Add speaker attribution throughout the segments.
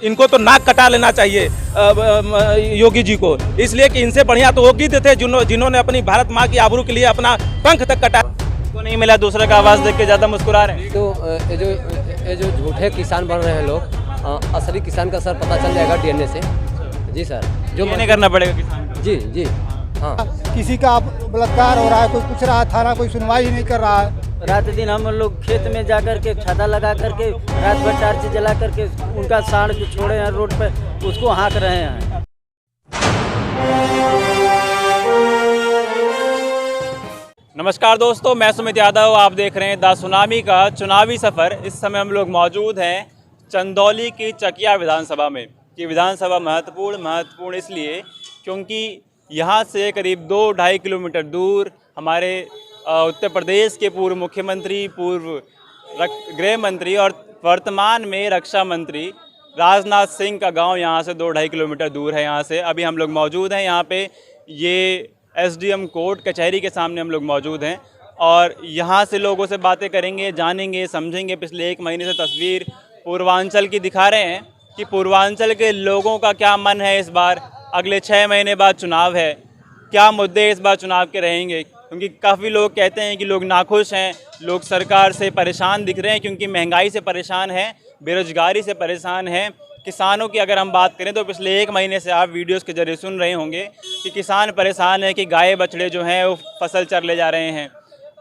Speaker 1: इनको तो नाक कटा लेना चाहिए योगी जी को, इसलिए कि इनसे बढ़िया तो योगी थे जिन्होंने अपनी भारत माँ की आबरू के लिए अपना पंख तक कटा।
Speaker 2: को नहीं मिला, दूसरे का आवाज़ देख के ज़्यादा मुस्कुरा रहे हैं।
Speaker 3: तो ये जो झूठे किसान बन रहे हैं लोग, असली किसान का सर पता चल जाएगा डीएनए से। जी सर,
Speaker 2: जो नहीं करना पड़ेगा किसान को।
Speaker 3: जी जी हाँ।
Speaker 4: किसी का बलात्कार हो रहा है, कोई पूछ रहा है, थाना कोई सुनवाई नहीं कर रहा है।
Speaker 5: रात दिन हम लोग खेत में जा करके छाता लगा करके रात भर टार्च जला करके उनका साड़ जो छोड़े हैं रोड पे उसको हाँक रहे हैं।
Speaker 2: नमस्कार दोस्तों, मैं सुमित यादव, आप देख रहे हैं द सुनामी का चुनावी सफ़र। इस समय हम लोग मौजूद हैं चंदौली की चकिया विधानसभा में। ये विधानसभा महत्वपूर्ण इसलिए क्योंकि यहाँ से करीब 2-2.5 किलोमीटर दूर हमारे उत्तर प्रदेश के पूर्व मुख्यमंत्री, पूर्व गृह मंत्री और वर्तमान में रक्षा मंत्री राजनाथ सिंह का गांव यहाँ से 2-2.5 किलोमीटर दूर है। यहाँ से अभी हम लोग मौजूद हैं यहाँ पे, ये एसडीएम कोर्ट कचहरी के सामने हम लोग मौजूद हैं और यहाँ से लोगों से बातें करेंगे, जानेंगे, समझेंगे। पिछले 1 महीने से तस्वीर पूर्वांचल की दिखा रहे हैं कि पूर्वांचल के लोगों का क्या मन है इस बार। अगले 6 महीने बाद चुनाव है, क्या मुद्दे इस बार चुनाव के रहेंगे, क्योंकि काफ़ी लोग कहते हैं कि लोग नाखुश हैं, लोग सरकार से परेशान दिख रहे हैं क्योंकि महंगाई से परेशान हैं, बेरोजगारी से परेशान हैं। किसानों की अगर हम बात करें तो पिछले 1 महीने से आप वीडियोस के जरिए सुन रहे होंगे कि किसान परेशान है कि गाय बछड़े जो हैं वो फसल चर ले जा रहे हैं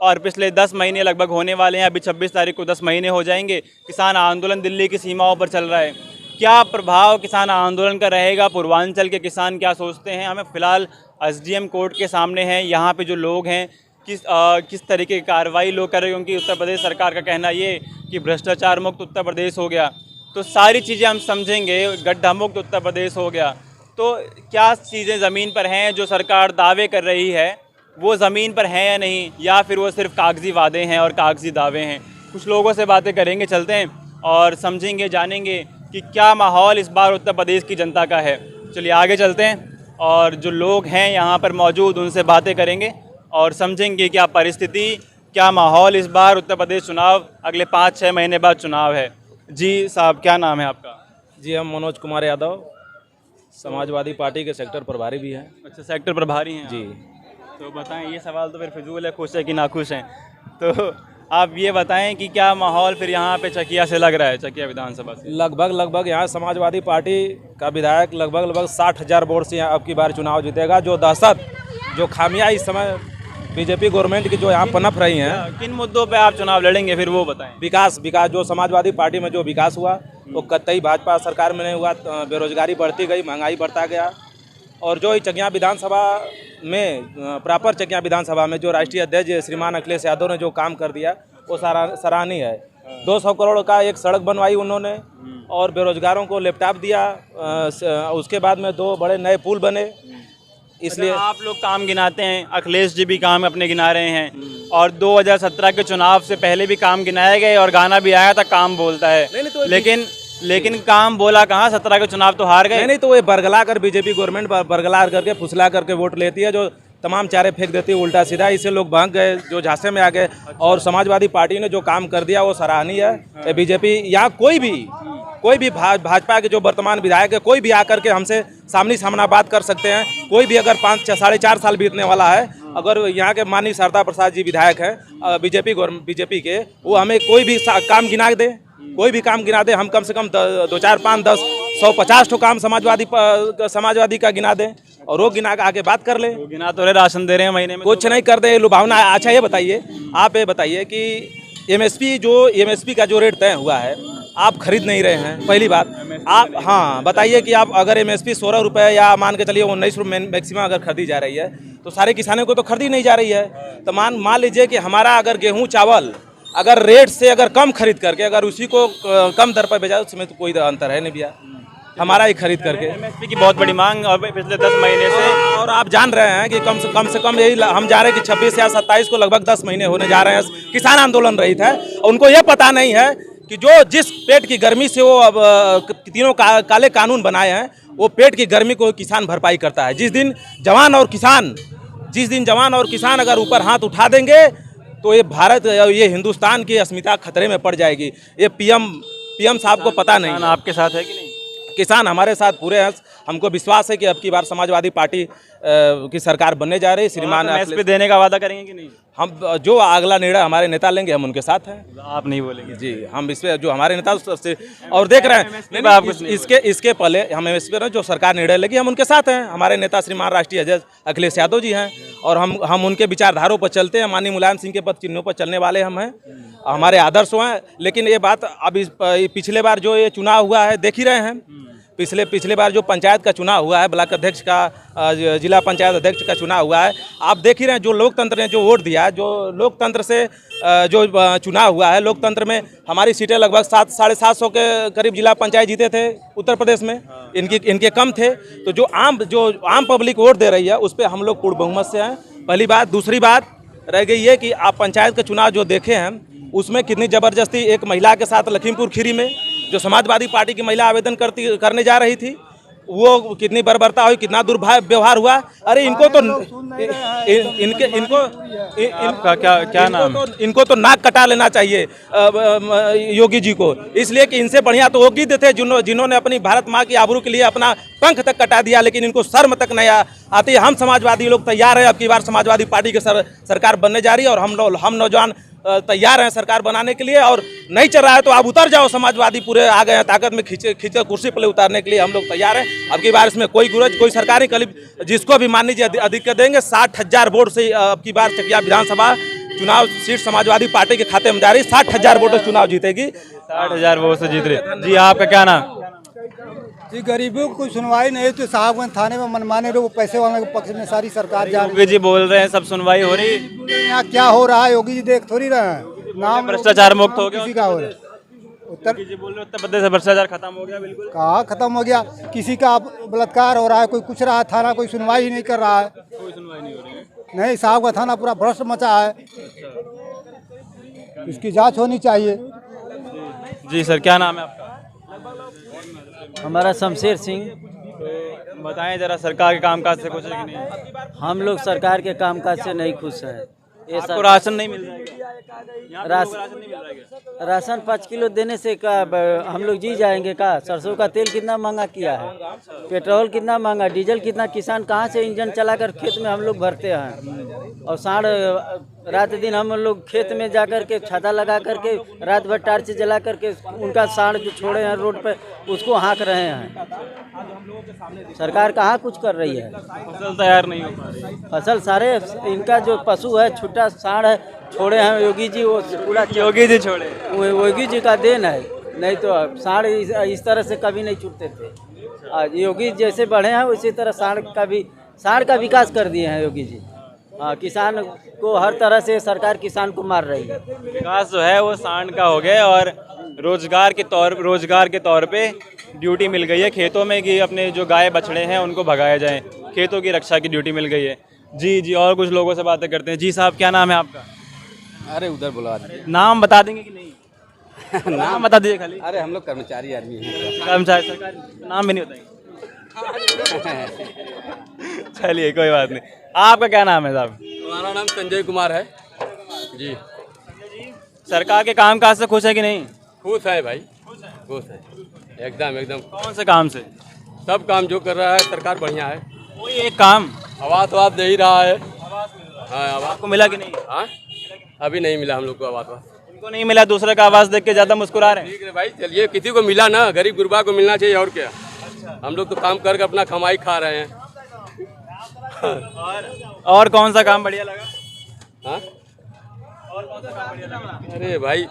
Speaker 2: और पिछले 10 महीने लगभग होने वाले हैं। अभी 26 तारीख को 10 महीने हो जाएंगे। किसान आंदोलन दिल्ली की सीमाओं पर चल रहा है। क्या प्रभाव किसान आंदोलन का रहेगा, पूर्वांचल के किसान क्या सोचते हैं? हमें फ़िलहाल एसडीएम कोर्ट के सामने हैं, यहाँ पे जो लोग हैं किस तरीके की कार्रवाई लोग कर रहे हैं, क्योंकि उत्तर प्रदेश सरकार का कहना ये कि भ्रष्टाचार मुक्त उत्तर प्रदेश हो गया। तो सारी चीज़ें हम समझेंगे, गड्ढा मुक्त उत्तर प्रदेश हो गया। तो क्या चीज़ें ज़मीन पर हैं जो सरकार दावे कर रही है, वो ज़मीन पर हैं या नहीं, या फिर वो सिर्फ कागजी वादे हैं और कागजी दावे हैं? कुछ लोगों से बातें करेंगे, चलते हैं और समझेंगे, जानेंगे कि क्या माहौल इस बार उत्तर प्रदेश की जनता का है। चलिए आगे चलते हैं और जो लोग हैं यहाँ पर मौजूद उनसे बातें करेंगे और समझेंगे क्या परिस्थिति, क्या माहौल इस बार उत्तर प्रदेश चुनाव, अगले 5-6 महीने बाद चुनाव है। जी साहब, क्या नाम है आपका?
Speaker 1: जी हम मनोज कुमार यादव, समाजवादी पार्टी के सेक्टर प्रभारी भी हैं।
Speaker 2: अच्छा, सेक्टर प्रभारी हैं
Speaker 1: जी।
Speaker 2: तो बताएं, ये सवाल तो फिर फिजूल है, खुश है कि नाखुश हैं? तो आप ये बताएं कि क्या माहौल फिर यहाँ पे चकिया से लग रहा है, चकिया विधानसभा से?
Speaker 1: लगभग यहाँ समाजवादी पार्टी का विधायक लगभग 60,000 वोट से यहाँ अब की बार चुनाव जीतेगा। जो दहशत, जो खामियां इस समय बीजेपी गवर्नमेंट की जो यहाँ पनप रही हैं।
Speaker 2: किन मुद्दों पे आप चुनाव लड़ेंगे फिर वो बताएं।
Speaker 1: विकास जो समाजवादी पार्टी में जो विकास हुआ वो कतई भाजपा सरकार में नहीं हुआ। बेरोजगारी बढ़ती गई, महंगाई बढ़ता गया और जो चकिया विधानसभा में, प्रॉपर चकिया विधानसभा में जो राष्ट्रीय अध्यक्ष श्रीमान अखिलेश यादव ने जो काम कर दिया वो सराहनीय है। 200 करोड़ का एक सड़क बनवाई उन्होंने और बेरोजगारों को लैपटॉप दिया। उसके बाद में 2 बड़े नए पुल बने। इसलिए
Speaker 2: आप लोग काम गिनाते हैं, अखिलेश जी भी काम अपने गिना रहे हैं और 2017 के चुनाव से पहले भी काम गिनाए गए और गाना भी आया था, काम बोलता है।
Speaker 1: तो
Speaker 2: लेकिन काम बोला कहाँ? 17 के चुनाव तो हार गए।
Speaker 1: नहीं तो ये बरगला कर बीजेपी गवर्नमेंट बरगला करके फुसला करके वोट लेती है, जो तमाम चारे फेंक देती है उल्टा सीधा। इससे लोग भाग गए, जो झांसे में आ गए। और समाजवादी पार्टी ने जो काम कर दिया वो सराहनीय है। बीजेपी या कोई भी भाजपा के जो वर्तमान विधायक है, कोई भी आकर के हमसे सामने सामना बात कर सकते हैं। कोई भी अगर 5-4 साल बीतने वाला है, अगर यहाँ के माननीय शारदा प्रसाद जी विधायक हैं बीजेपी के, वो हमें कोई भी काम गिना दे, कोई भी काम गिना दे, हम कम से कम 2, 4, 5, 10, 150 ठो काम समाजवादी का गिना दें और वो गिना के आगे बात कर ले।
Speaker 2: वो गिना तो राशन दे रहे हैं महीने में,
Speaker 1: कुछ नहीं कर दे, लुभावना। अच्छा ये बताइए, आप ये बताइए कि एमएसपी का जो रेट तय हुआ है आप खरीद नहीं रहे हैं, पहली बात। आप हाँ बताइए कि आप अगर एमएसपी 16 रुपये या मान के चलिए 19 रुपये मैक्सिमम अगर खरीदी जा रही है तो सारे किसानों को तो खरीदी नहीं जा रही है। तो मान लीजिए कि हमारा अगर गेहूँ चावल अगर रेट से अगर कम खरीद करके अगर उसी को कम दर पर बेचा, उसमें तो कोई अंतर है नहीं भैया, हमारा ही खरीद करके।
Speaker 2: एमएसपी की बहुत बड़ी मांग और पिछले 10 महीने से,
Speaker 1: और आप जान रहे हैं कि कम से कम यही हम जा रहे हैं कि 26 या 27 को लगभग 10 महीने होने जा रहे हैं किसान आंदोलन रहित है। उनको ये पता नहीं है कि जो जिस पेट की गर्मी से वो अब तीनों काले कानून बनाए हैं, वो पेट की गर्मी को किसान भरपाई करता है। जिस दिन जवान और किसान अगर ऊपर हाथ उठा देंगे तो ये भारत, ये हिंदुस्तान की अस्मिता खतरे में पड़ जाएगी। ये पीएम साहब को पता नहीं।
Speaker 2: आपके साथ है कि नहीं?
Speaker 1: किसान हमारे साथ पूरे हैं। हमको विश्वास है कि अब की बार समाजवादी पार्टी की सरकार बनने जा रही है। श्रीमान
Speaker 2: एमएसपी देने का वादा करेंगे कि नहीं?
Speaker 1: हम जो अगला निर्णय हमारे नेता लेंगे हम उनके साथ हैं।
Speaker 2: आप नहीं बोलेंगे?
Speaker 1: जी, हम इस पे जो हमारे नेता और देख रहे हैं
Speaker 2: MSP आप कुछ नहीं
Speaker 1: इसके पहले हम एमएसपी पर जो सरकार निर्णय लेगी हम उनके साथ हैं। हमारे नेता श्रीमान राष्ट्रीय अध्यक्ष अखिलेश यादव जी हैं और हम उनके विचारधारों पर चलते हैं। माननीय मुलायम सिंह के पद चिन्हों पर चलने वाले हम हैं, हमारे आदर्श हैं। लेकिन ये बात अब पिछले बार जो ये चुनाव हुआ है देख ही रहे हैं। पिछले बार जो पंचायत का चुनाव हुआ है, ब्लॉक अध्यक्ष का, जिला पंचायत अध्यक्ष का चुनाव हुआ है, आप देख ही रहे हैं जो लोकतंत्र ने जो वोट दिया है, जो लोकतंत्र से जो चुनाव हुआ है, लोकतंत्र में हमारी सीटें लगभग 700-750 के करीब जिला पंचायत जीते थे उत्तर प्रदेश में। इनके कम थे। तो जो आम पब्लिक वोट दे रही है उस पर हम लोग पूर्ण बहुमत से हैं, पहली बात। दूसरी बात रह गई है कि आप पंचायत का चुनाव जो देखे हैं उसमें कितनी ज़बरदस्ती एक महिला के साथ लखीमपुर खीरी में जो समाजवादी पार्टी की महिला आवेदन करने जा रही थी, वो कितनी बर्बरता हुई, कितना दुर्व्यवहार हुआ। अरे इनको तो
Speaker 2: आपका क्या नाम?
Speaker 1: इनको तो नाक कटा लेना चाहिए योगी जी को, इसलिए कि इनसे बढ़िया तो योगी थे जिन्होंने अपनी भारत माँ की आबरू के लिए अपना पंख तक कटा दिया, लेकिन इनको शर्म तक नहीं आती। हम समाजवादी लोग तैयार हैं, अब की बार समाजवादी पार्टी की सरकार बनने जा रही है और हम नौजवान तैयार हैं सरकार बनाने के लिए। और नहीं चल रहा है तो आप उतर जाओ, समाजवादी पूरे आ गए हैं ताकत में, खींचे कुर्सी पर उतारने के लिए हम लोग तैयार हैं। अब की बार इसमें कोई गुरज, कोई सरकारी कलीब जिसको भी मान लीजिए अधिक देंगे। 60,000 वोट से अब की बार चकिया विधानसभा चुनाव सीट समाजवादी पार्टी के खाते में जा रही। 60,000 वोट से चुनाव जीतेगी।
Speaker 2: 60,000 वोट से जीत रहे। जी, आपका क्या नाम?
Speaker 4: जी, गरीबों को सुनवाई नहीं तो साहबगंज थाने में मनमाने लोग पैसे वाले के पक्ष में सारी सरकार जा रही
Speaker 2: योगी जी बोल रहे हैं सब सुनवाई हो रही।
Speaker 4: है। यहाँ क्या हो रहा है योगी जी देख थोड़ी रहे हैं। नाम
Speaker 2: भ्रष्टाचार मुक्त हो गया
Speaker 4: किसी का हो रहा है।
Speaker 2: योगी जी बोल रहे उत्तर प्रदेश से भ्रष्टाचार खत्म हो गया। बिल्कुल
Speaker 4: कहाँ खत्म हो गया? किसी का बलात्कार हो रहा है, कोई कुछ रहा है, थाना कोई सुनवाई ही नहीं कर रहा है।
Speaker 2: कोई सुनवाई नहीं हो रही है।
Speaker 4: नहीं, साहब का थाना पूरा भ्रष्ट मचा है, इसकी जांच होनी चाहिए।
Speaker 2: जी सर, क्या नाम है आपका?
Speaker 5: हमारा शमशेर सिंह।
Speaker 2: तो बताएं जरा, सरकार के कामकाज से खुश है कि नहीं?
Speaker 5: हम लोग सरकार के कामकाज से नहीं खुश हैं। ये
Speaker 2: आपको राशन नहीं मिल रहा है? यहाँ पे
Speaker 5: राशन-
Speaker 2: राशन नहीं मिल रहा है क्या?
Speaker 5: राशन 5 किलो देने से का हम लोग जी जाएंगे का? सरसों का तेल कितना महंगा किया है, पेट्रोल कितना महंगा, डीजल कितना, किसान कहाँ से इंजन चलाकर खेत में हम लोग भरते हैं। और साढ़ रात दिन हम लोग खेत में जा कर के छाता लगा करके रात भर टार्च जला करके उनका साढ़ जो छोड़े हैं रोड पे उसको हाँक रहे हैं। सरकार कहाँ कुछ कर रही है?
Speaker 2: फसल तैयार नहीं हो पा रही।
Speaker 5: फसल सारे इनका जो पशु है, छुट्टा साढ़ है, छोड़े हैं योगी जी, वो पूरा
Speaker 2: योगी जी छोड़े।
Speaker 5: वो योगी जी का देन है, नहीं तो साढ़ इस तरह से कभी नहीं छूटते थे। आज योगी जैसे बढ़े हैं उसी तरह साढ़ का विकास कर दिए हैं योगी जी। किसान को हर तरह से सरकार किसान को मार रही है।
Speaker 2: विकास जो है वो सांड का हो गया और रोजगार के तौर पे ड्यूटी मिल गई है खेतों में कि अपने जो गाय बछड़े हैं उनको भगाया जाए, खेतों की रक्षा की ड्यूटी मिल गई है। जी, और कुछ लोगों से बातें करते हैं। जी साहब, क्या नाम है आपका?
Speaker 3: अरे उधर बुला
Speaker 2: नाम बता देंगे कि नहीं? नाम बता दीजिए खाली।
Speaker 3: अरे हम लोग कर्मचारी आदमी हैं।
Speaker 2: कर्मचारी, सरकारी नाम भी नहीं बताएंगे। चलिए कोई बात नहीं। आपका क्या नाम है साहब?
Speaker 3: हमारा नाम संजय कुमार है जी।
Speaker 2: सरकार के कामकाज से खुश है कि नहीं?
Speaker 3: खुश है भाई, खुश है एकदम।
Speaker 2: कौन से काम से?
Speaker 3: सब काम जो कर रहा है सरकार बढ़िया है।
Speaker 2: कोई एक काम
Speaker 3: आवास दे ही रहा है। हाँ, आवास
Speaker 2: आपको मिला कि नहीं?
Speaker 3: हाँ, अभी नहीं मिला हम लोग को आवास।
Speaker 2: उनको नहीं मिला, दूसरे का आवाज देख के ज्यादा मुस्कुरा रहे हैं।
Speaker 3: ठीक है भाई, चलिए किसी को मिला ना, गरीब गुरबा को मिलना चाहिए और क्या। हम लोग तो काम करके अपना कमाई खा रहे हैं।
Speaker 2: और कौन सा काम बढ़िया लगा?
Speaker 3: हाँ,
Speaker 2: और कौन सा काम बढ़िया लगा?
Speaker 3: अरे भाई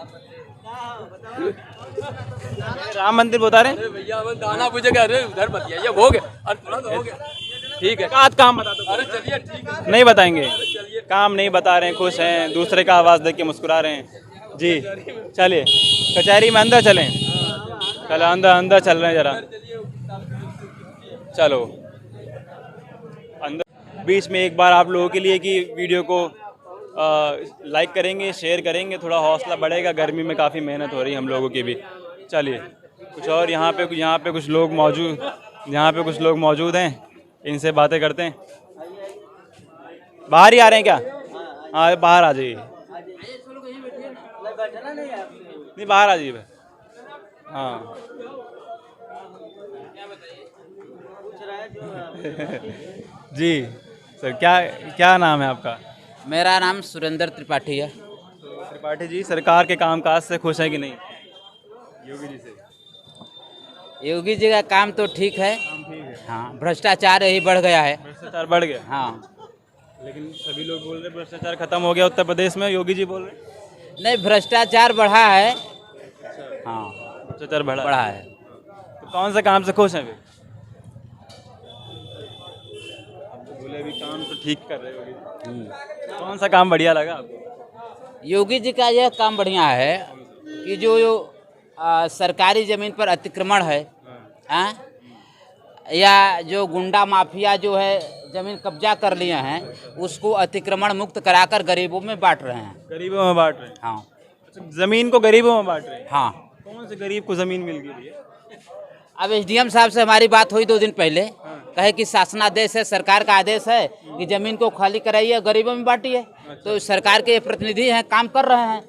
Speaker 2: राम मंदिर बता रहे हैं।
Speaker 3: अरे भैया दाना पूछेगा, अरे उधर मत जाइए, हो गया, अरे थोड़ा तो हो गया। ठीक है,
Speaker 2: आज काम बता दो।
Speaker 3: अरे चलिए ठीक है।
Speaker 2: नहीं बताएंगे, काम नहीं बता रहे हैं, खुश हैं, दूसरे का आवाज़ देख के मुस्कुरा रहे हैं। जी चलिए, कचहरी में अंदर चलें। चलो अंदर चल रहे हैं जरा, चलो अंदर। बीच में एक बार आप लोगों के लिए कि वीडियो को लाइक करेंगे, शेयर करेंगे, थोड़ा हौसला बढ़ेगा। गर्मी में काफ़ी मेहनत हो रही है हम लोगों की भी। चलिए कुछ और यहाँ पे कुछ लोग मौजूद हैं, इनसे बातें करते हैं। बाहर ही आ रहे हैं क्या? हाँ बाहर आ जाइए। नहीं बाहर आ जाइए। हाँ जी सर, क्या क्या नाम है आपका?
Speaker 6: मेरा नाम सुरेंद्र त्रिपाठी है।
Speaker 2: तो त्रिपाठी जी, सरकार के कामकाज से खुश हैं कि नहीं योगी जी से?
Speaker 6: योगी जी का काम तो ठीक है। हाँ, भ्रष्टाचार यही बढ़ गया है।
Speaker 2: भ्रष्टाचार बढ़ गया,
Speaker 6: हाँ,
Speaker 2: लेकिन सभी लोग बोल रहे हैं भ्रष्टाचार खत्म हो गया उत्तर प्रदेश में, योगी जी बोल रहे हैं
Speaker 6: नहीं भ्रष्टाचार बढ़ा है। हाँ,
Speaker 2: भ्रष्टाचार
Speaker 6: बढ़ा है।
Speaker 2: तो कौन से काम से खुश हैं फिर? आप तो बोले अभी काम तो ठीक कर रहे हो योगी जी। कौन सा काम बढ़िया लगा आपको?
Speaker 6: योगी जी का यह काम बढ़िया है कि जो सरकारी ज़मीन पर अतिक्रमण है, हाँ, या जो गुंडा माफिया जो है ज़मीन कब्जा कर लिए हैं, उसको अतिक्रमण मुक्त कराकर गरीबों में बांट रहे हैं।
Speaker 2: गरीबों में बांट रहे हैं?
Speaker 6: हाँ
Speaker 2: अच्छा, जमीन को गरीबों में बांट रहे हैं?
Speaker 6: हाँ।
Speaker 2: कौन से गरीब को जमीन मिल गई भैया?
Speaker 6: अब एसडीएम साहब से हमारी बात हुई 2 दिन पहले, कहे कि शासनादेश है, सरकार का आदेश है कि जमीन को खाली कराइए, गरीबों में बांटिए। तो सरकार के प्रतिनिधि हैं, काम कर रहे हैं,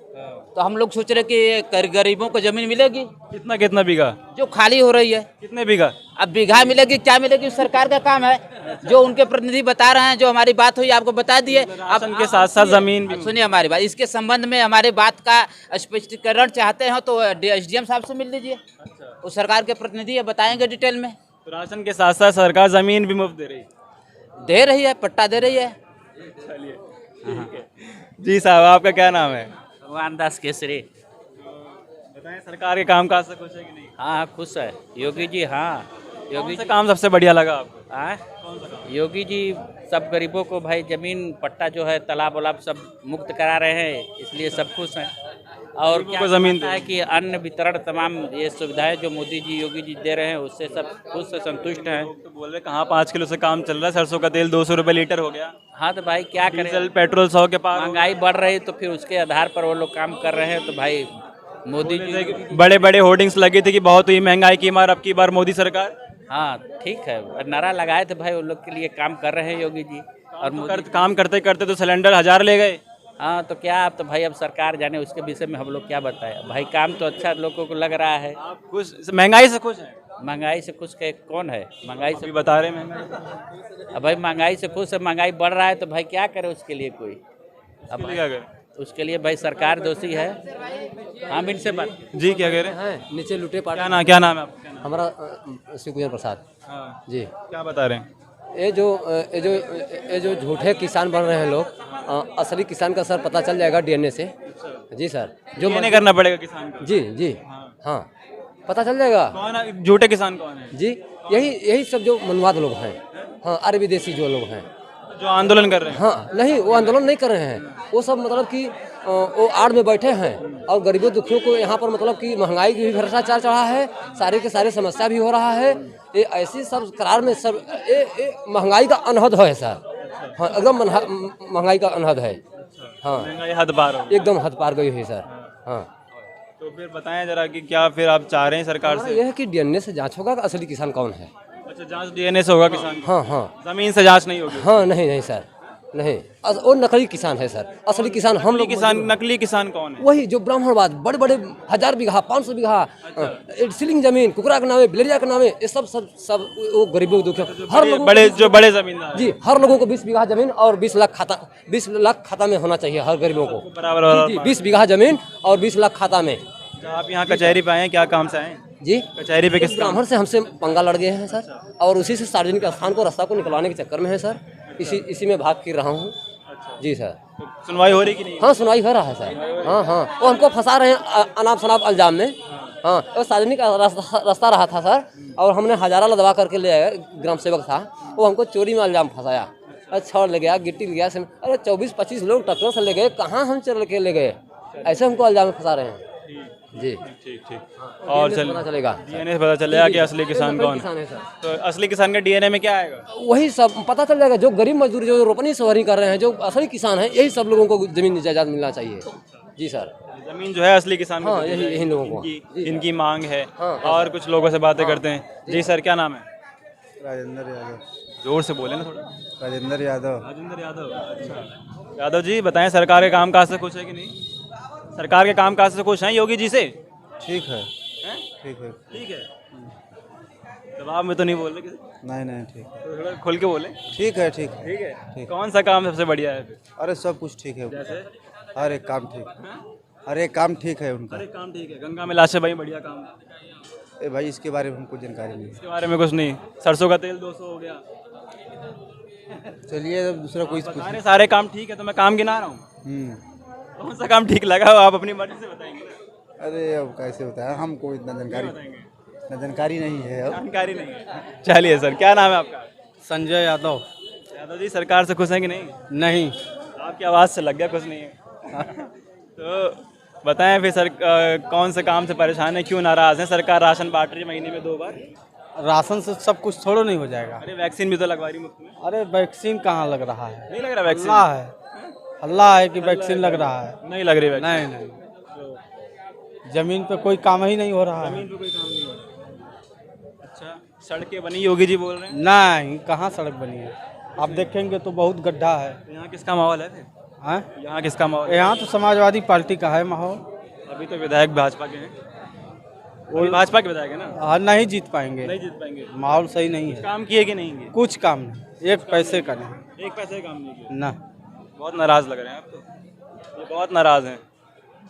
Speaker 6: तो हम लोग सोच रहे कि गरीबों को जमीन मिलेगी।
Speaker 2: कितना कितना बीघा?
Speaker 6: जो खाली हो रही है।
Speaker 2: कितने बीघा?
Speaker 6: अब बीघा मिलेगी क्या मिलेगी, सरकार का काम है। जो उनके प्रतिनिधि बता रहे हैं, जो हमारी बात हुई आपको बता दिए।
Speaker 2: आप उनके साथ साथ जमीन भी
Speaker 6: सुनिए हमारी बात, इसके संबंध में हमारे बात का स्पष्टीकरण चाहते हो तो एसडीएम साहब से मिल लीजिए, वो सरकार के प्रतिनिधि है, बताएंगे डिटेल में।
Speaker 2: तो राशन के साथ साथ सरकार जमीन भी मुफ्त
Speaker 6: दे रही है, पट्टा दे रही है।
Speaker 2: चलिए ठीक है। जी साहब, आपका क्या नाम है?
Speaker 7: भगवान दास केसरी।
Speaker 2: बताएं, सरकार के कामकाज से खुश है कि नहीं?
Speaker 7: हाँ, खुश है योगी जी। हाँ,
Speaker 2: योगी से काम सबसे बढ़िया लगा आपको?
Speaker 7: हाँ, योगी जी सब गरीबों को भाई जमीन पट्टा जो है तालाब वालाब सब मुक्त करा रहे हैं, इसलिए सब खुश हैं। और
Speaker 2: गरीबों
Speaker 7: क्या
Speaker 2: को जमीन
Speaker 7: है कि अन्न वितरण तमाम ये सुविधाएं जो मोदी जी योगी जी दे रहे हैं उससे सब खुश से संतुष्ट हैं।
Speaker 2: तो बोल रहे कहाँ 5 किलो से काम चल रहा है, सरसों का तेल 200 रुपये लीटर हो गया,
Speaker 7: हाँ, तो भाई क्या करें,
Speaker 2: डीजल पेट्रोल 100 के पार हो गया।
Speaker 7: महंगाई बढ़ रही तो फिर उसके आधार पर वो लोग काम कर रहे हैं। तो भाई मोदी जी,
Speaker 2: बड़े बड़े होर्डिंग्स लगी थी कि बहुत ही महंगाई की मार, अब की बार मोदी सरकार।
Speaker 7: हाँ ठीक है, नारा लगाए थे भाई, उन लोग के लिए काम कर रहे हैं योगी जी। और
Speaker 2: काम करते करते तो सिलेंडर 1000 ले गए।
Speaker 7: हाँ, तो क्या अब तो भाई अब सरकार जाने, उसके विषय में हम लोग क्या बताएं। भाई काम तो अच्छा लोगों को लग रहा है।
Speaker 2: आप खुश, महंगाई से खुश हैं?
Speaker 7: महंगाई से खुश के कौन है? महंगाई से
Speaker 2: अभी बता रहे हैं महंगाई।
Speaker 7: अब भाई महंगाई से खुश है, महंगाई बढ़ रहा है तो भाई क्या करे उसके लिए कोई। अब
Speaker 2: क्या करें?
Speaker 7: उसके लिए भाई सरकार दोषी है। हम इनसे बात
Speaker 2: जी, क्या कह रहे हैं?
Speaker 3: हैं नीचे लुटे पाटे।
Speaker 2: क्या नाम है आपका?
Speaker 3: हमारा शिवकुमार प्रसाद
Speaker 2: हाँ,
Speaker 3: जी।
Speaker 2: क्या बता रहे हैं?
Speaker 3: ये जो झूठे किसान बन रहे हैं लोग, असली किसान का सर पता चल जाएगा डीएनए से। जी सर, जो
Speaker 2: नहीं करना पड़ेगा किसान को?
Speaker 3: जी हाँ, पता चल जाएगा।
Speaker 2: कौन है झूठे किसान? कौन है?
Speaker 3: जी, यही सब जो मनवाद लोग हैं। हाँ, अरब विदेशी जो लोग हैं,
Speaker 2: जो आंदोलन कर रहे हैं?
Speaker 3: हाँ, नहीं वो आंदोलन नहीं कर रहे हैं, वो सब मतलब कि वो आड़ में बैठे हैं और गरीबों दुखियों को यहाँ पर मतलब कि महंगाई की भी भ्रष्टाचार चढ़ा है, सारे के सारे समस्या भी हो रहा है। ये ऐसी सब करार में सब ये महंगाई का अनहद है सर। हाँ, एकदम महंगाई का अनहद है। हाँ,
Speaker 2: महंगाई हद पार हो,
Speaker 3: एकदम हद पार गई है सर। हाँ,
Speaker 2: तो फिर बताएं जरा कि क्या फिर आप चाह रहे हैं सरकार से?
Speaker 3: यह है कि डीएनए से जांच होगा कि असली किसान कौन है।
Speaker 2: अच्छा, जांच डीएनए से होगा किसान?
Speaker 3: हाँ,
Speaker 2: जमीन से जांच नहीं होगी?
Speaker 3: हाँ, नहीं सर, नहीं, वो नकली किसान है सर। असली किसान हम लोग।
Speaker 2: नकली किसान कौन है?
Speaker 3: वही जो ब्राह्मणवाद, बड़े बड़े 1000 बीघा 500 बीघा सीलिंग जमीन कुकरा के नामे, बिलरिया के नामे, ये सब वो गरीबों को दुखियों हर लोगों
Speaker 2: बड़े जमींदार
Speaker 3: जी, हर लोगों को 20 बीघा जमीन और 20 लाख खाता में होना चाहिए हर गरीबों को।
Speaker 2: बराबर
Speaker 3: जी, 20 बीघा जमीन और 20 लाख खाता में।
Speaker 2: आप यहाँ कचहरी पे आए, क्या काम से आए?
Speaker 3: जी,
Speaker 2: कचहरी पे किस
Speaker 3: ब्राह्मण से हमसे पंगा लड़ गए हैं सर, और उसी से सार्वजनिक स्थान को रास्ता को निकलवाने के चक्कर में है सर। इसी में भाग फिर रहा हूँ। जी सर।
Speaker 2: तो सुनवाई हो रही कि नहीं?
Speaker 3: हाँ, सुनवाई हो रहा है सर। हाँ, वो हमको फंसा रहे हैं अनाप शनाप इल्जाम में। हाँ, वो सार्वजनिक रास्ता रहा था सर, और हमने हजारा लदवा करके ले आए, ग्राम सेवक था, वो हमको चोरी में इल्जाम फंसाया। छड़ ले गया, गिट्टी ले गया, अरे 24-25 लोग ट्रैक्टर से ले गए, कहाँ हम चल के ले गए, ऐसे हमको इल्जाम में फंसा रहे हैं। जी,
Speaker 2: ठीक। और
Speaker 3: पता चलेगा,
Speaker 2: डीएनए से पता चलेगा कि असली किसान कौन है। तो असली किसान का डीएनए में क्या आएगा?
Speaker 3: वही सब पता चल जाएगा। जो गरीब मजदूर जो रोपनी सवारी कर रहे हैं, जो असली किसान हैं, यही सब लोगों को जमीन जायदाद मिलना चाहिए। जी सर,
Speaker 2: जमीन जो है असली किसान
Speaker 3: हाँ, यही लोगों को
Speaker 2: इनकी मांग है।
Speaker 3: हाँ,
Speaker 2: और कुछ लोगों से बातें करते हैं। जी सर, क्या नाम है?
Speaker 4: राजेंद्र यादव।
Speaker 2: जोर से बोले ना थोड़ा।
Speaker 4: राजेंद्र यादव।
Speaker 2: राजेंद्र यादव, अच्छा। यादव जी, बताएं सरकार के कामकाज से खुश है कि नहीं? सरकार के कामकाज से खुश हैं योगी जी से?
Speaker 4: ठीक है।
Speaker 2: हैं?
Speaker 4: ठीक है।
Speaker 2: ठीक है। दबाव में तो नहीं बोल रहे किसी?
Speaker 8: नहीं नहीं ठीक है,
Speaker 2: तो थोड़ा खुल के बोले।
Speaker 8: ठीक है, ठीक है।
Speaker 2: ठीक है, कौन सा काम सबसे बढ़िया है फिर?
Speaker 8: अरे सब कुछ ठीक है,
Speaker 2: जैसे
Speaker 8: हर एक काम ठीक है, हर एक काम ठीक है उनका।
Speaker 2: अरे काम ठीक है, गंगा में लाशें भाई बढ़िया काम है।
Speaker 8: ए भाई इसके बारे में हमको जानकारी नहीं
Speaker 2: इसके बारे में कुछ नहीं। सरसों का तेल 200 हो गया।
Speaker 8: है। चलिए अब दूसरा कोई
Speaker 2: बता रहे सारे काम ठीक है, तो मैं काम गिना रहा हूँ।
Speaker 8: हम्म।
Speaker 2: कौन सा काम ठीक लगा वो आप अपनी मर्जी से बताएंगे ना।
Speaker 8: अरे अब कैसे होता है, हमको इतना जानकारी नहीं है अब।
Speaker 2: जानकारी नहीं है। चलिए सर, क्या नाम है आपका?
Speaker 5: संजय यादव।
Speaker 2: यादव जी, सरकार से खुश हैं कि नहीं?
Speaker 5: नहीं।
Speaker 2: आपकी आवाज़ से लग गया कुछ नहीं है। तो बताएं फिर सर, कौन से काम से परेशान है, क्यों नाराज़ हैं? सरकार राशन बांट रही है महीने में 2 बार।
Speaker 5: राशन से सब कुछ थोड़ा नहीं हो जाएगा।
Speaker 2: अरे वैक्सीन भी तो लगवा रही मुफ्त में।
Speaker 5: अरे वैक्सीन कहाँ लग रहा है?
Speaker 2: नहीं लग रहा वैक्सीन?
Speaker 5: हल्ला है, हल्ला है कि वैक्सीन लग रहा है।
Speaker 2: नहीं लग रही वैक्सीन?
Speaker 5: नहीं नहीं, जमीन पे कोई काम ही नहीं हो रहा है।
Speaker 2: जमीन पे कोई काम नहीं हो रहा। अच्छा, सड़कें बनी, योगी जी बोल रहे हैं?
Speaker 5: नहीं, कहाँ सड़क बनी है? आप देखेंगे तो बहुत गड्ढा है।
Speaker 2: यहाँ किसका माहौल है फिर?
Speaker 5: हाँ,
Speaker 2: यहाँ किसका माहौल है?
Speaker 5: यहाँ तो समाजवादी पार्टी का है माहौल।
Speaker 2: अभी तो विधायक भाजपा के हैं। वो भाजपा के विधायक है ना?
Speaker 5: हाँ, नहीं जीत पाएंगे,
Speaker 2: नहीं जीत पाएंगे।
Speaker 5: माहौल सही नहीं है।
Speaker 2: काम किए कि नहीं किए?
Speaker 5: कुछ काम नहीं, एक पैसे का नहीं।
Speaker 2: एक पैसे का काम नहीं किया।
Speaker 5: ना,
Speaker 2: बहुत नाराज लग रहे हैं आप तो। ये बहुत नाराज हैं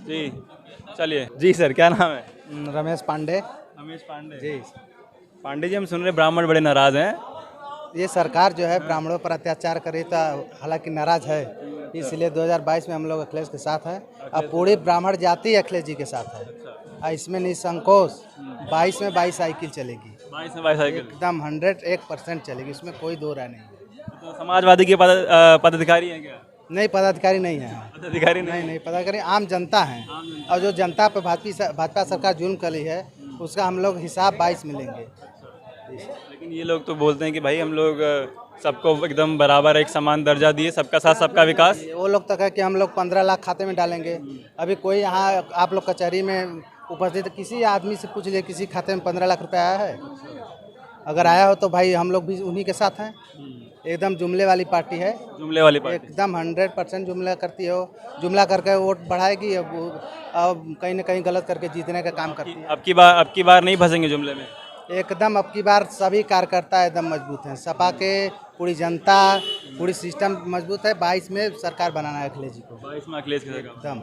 Speaker 2: जी। चलिए जी सर, क्या नाम है?
Speaker 4: रमेश पांडे।
Speaker 2: रमेश पांडे जी। पांडे जी, हम सुन रहे हैं ब्राह्मण बड़े नाराज हैं।
Speaker 4: ये सरकार जो है ब्राह्मणों पर अत्याचार करे तो हालांकि नाराज है, इसलिए 2022 में हम लोग अखिलेश के साथ हैं। अब पूरी ब्राह्मण जाति अखिलेश जी के साथ है। इसमें निसंकोच 22 में 22 साइकिल चलेगी,
Speaker 2: 22 में 22 साइकिल
Speaker 4: एकदम 101% चलेगी, इसमें कोई दो राय नहीं है।
Speaker 2: तो समाजवादी के पदाधिकारी हैं क्या?
Speaker 4: नहीं, पदाधिकारी नहीं है।
Speaker 2: पदाधिकारी
Speaker 4: नहीं नहीं, पदाधिकारी आम जनता है। और जो जनता पर भाजपा सरकार जुल्म कर रही है उसका हम लोग हिसाब 22 में लेंगे।
Speaker 2: लेकिन ये लोग तो बोलते हैं कि भाई हम लोग सबको एकदम बराबर एक समान दर्जा दिए, सबका साथ सबका विकास।
Speaker 4: वो लोग तो कहे कि हम लोग 15 लाख खाते में डालेंगे। अभी कोई यहाँ आप लोग कचहरी में उपस्थित किसी आदमी से पूछ लिए किसी खाते में 15 लाख रुपए आया है? अगर आया हो तो भाई हम लोग भी उन्हीं के साथ हैं। एकदम जुमले वाली पार्टी है,
Speaker 2: जुमले वाली पार्टी।
Speaker 4: एकदम 100% जुमला करती हो, जुमला करके वोट बढ़ाएगी। अब कहीं ना कहीं गलत करके जीतने का काम करती है।
Speaker 2: अब की बार नहीं फंसेंगे जुमले में?
Speaker 4: एकदम अब की बार सभी कार्यकर्ता एकदम मजबूत हैं, सपा के पूरी जनता पूरी सिस्टम मजबूत है। 22 में सरकार बनाना है अखिलेश जी को।
Speaker 2: 22 में अखिलेश की सरकार?
Speaker 4: एकदम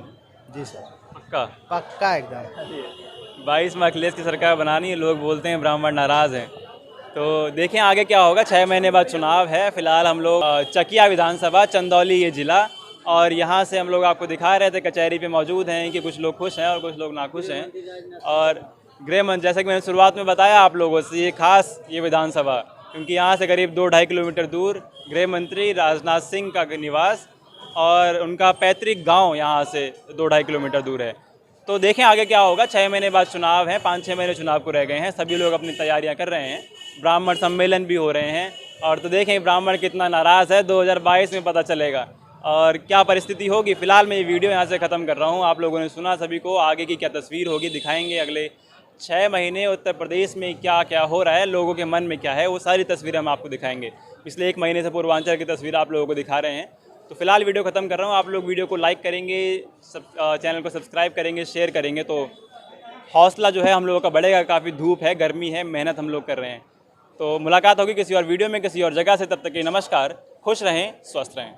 Speaker 4: जी सर,
Speaker 2: पक्का?
Speaker 4: पक्का एकदम।
Speaker 2: 22 में अखिलेश की सरकार बनानी है। लोग बोलते हैं ब्राह्मण नाराज हैं, तो देखें आगे क्या होगा। 6 महीने बाद चुनाव है। फिलहाल हम लोग चकिया विधानसभा, चंदौली ये जिला, और यहाँ से हम लोग आपको दिखा रहे थे कचहरी पे मौजूद हैं कि कुछ लोग खुश हैं और कुछ लोग नाखुश हैं। और गृह मंत्री, जैसा कि मैंने शुरुआत में बताया आप लोगों से, ये खास ये विधानसभा क्योंकि यहाँ से करीब 2-2.5 किलोमीटर दूर गृह मंत्री राजनाथ सिंह का निवास और उनका पैतृक गांव यहाँ से 2-2.5 किलोमीटर दूर है। तो देखें आगे क्या होगा। 6 महीने बाद चुनाव है, 5-6 महीने चुनाव को रह गए हैं। सभी लोग अपनी तैयारियां कर रहे हैं, ब्राह्मण सम्मेलन भी हो रहे हैं। और तो देखें ब्राह्मण कितना नाराज़ है, 2022 में पता चलेगा और क्या परिस्थिति होगी। फिलहाल मैं ये वीडियो यहाँ से ख़त्म कर रहा हूँ। आप लोगों ने सुना सभी को, आगे की क्या तस्वीर होगी दिखाएंगे। अगले 6 महीने उत्तर प्रदेश में क्या क्या हो रहा है, लोगों के मन में क्या है, वो सारी तस्वीरें हम आपको दिखाएंगे। पिछले 1 महीने से पूर्वांचल की तस्वीर आप लोगों को दिखा रहे हैं। तो फिलहाल वीडियो ख़त्म कर रहा हूँ। आप लोग वीडियो को लाइक करेंगे, चैनल को सब्सक्राइब करेंगे, शेयर करेंगे तो हौसला जो है हम लोगों का बढ़ेगा। काफ़ी धूप है, गर्मी है, मेहनत हम लोग कर रहे हैं। तो मुलाकात होगी किसी और वीडियो में, किसी और जगह से। तब तक के नमस्कार, खुश रहें, स्वस्थ रहें।